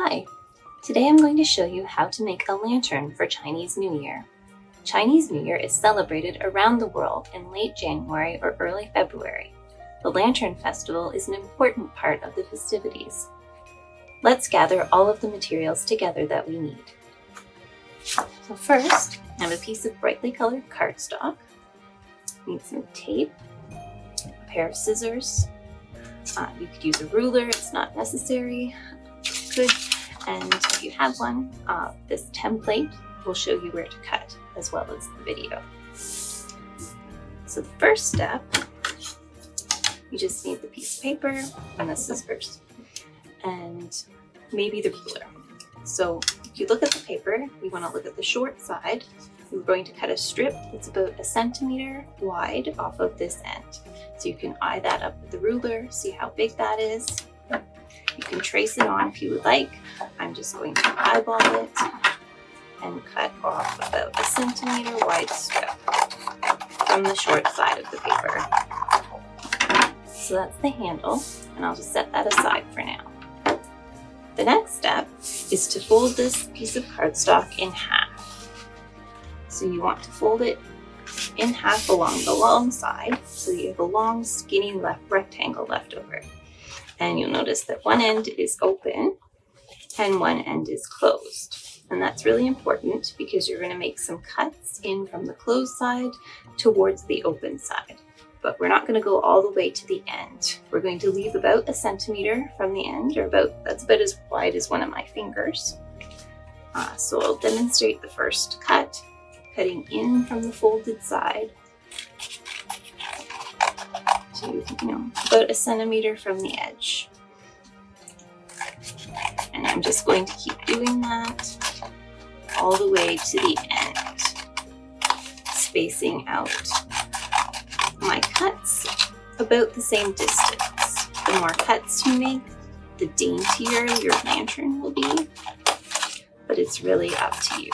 Hi, today I'm going to show you how to make a lantern for Chinese New Year. Chinese New Year is celebrated around the world in late January or early February. The Lantern Festival is an important part of the festivities. Let's gather all of the materials together that we need. So first, I have a piece of brightly colored cardstock. Need some tape, a pair of scissors. You could use a ruler, it's not necessary. Good. And if you have one, this template will show you where to cut as well as the video. So the first step, you just need the piece of paper and the scissors and maybe the ruler. So if you look at the paper, you want to look at the short side. We're going to cut a strip that's about 1 centimeter wide off of this end. So you can eye that up with the ruler, see how big that is. You can trace it on if you would like. I'm just going to eyeball it and cut off about 1 centimeter wide strip from the short side of the paper. So that's the handle, and I'll just set that aside for now. The next step is to fold this piece of cardstock in half. So you want to fold it in half along the long side so you have a long skinny rectangle left over. And you'll notice that one end is open and one end is closed. And that's really important because you're going to make some cuts in from the closed side towards the open side. But we're not going to go all the way to the end. We're going to leave about 1 centimeter from the end, or that's about as wide as one of my fingers. So I'll demonstrate the first cut, cutting in from the folded side to, about 1 centimeter from the edge. And I'm just going to keep doing that all the way to the end, spacing out my cuts about the same distance. The more cuts you make, the daintier your lantern will be, but it's really up to you.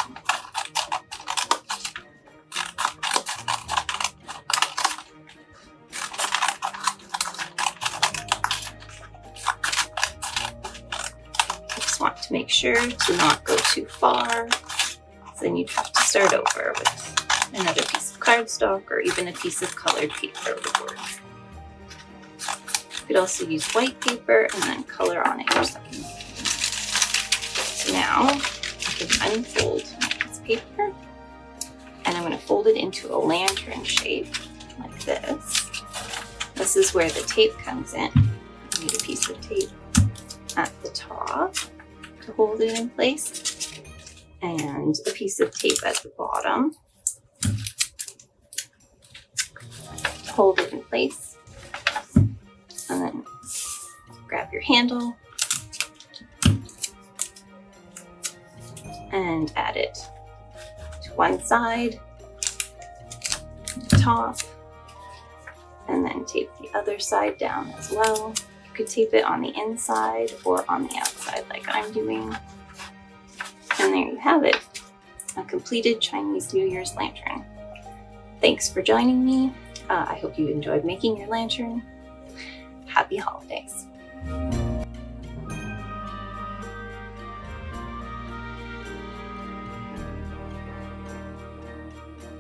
Want to make sure to not go too far, so then you'd have to start over with another piece of cardstock or even a piece of colored paper board. You could also use white paper and then color on it yourself. So now I can unfold my piece of paper and I'm going to fold it into a lantern shape like this. This is where the tape comes in. I need a piece of tape at the top to hold it in place, and a piece of tape at the bottom to hold it in place, and then grab your handle and add it to one side, top, and then tape the other side down as well. You could tape it on the inside or on the outside like I'm doing. And there you have it, a completed Chinese New Year's lantern. Thanks for joining me. I hope you enjoyed making your lantern. Happy holidays.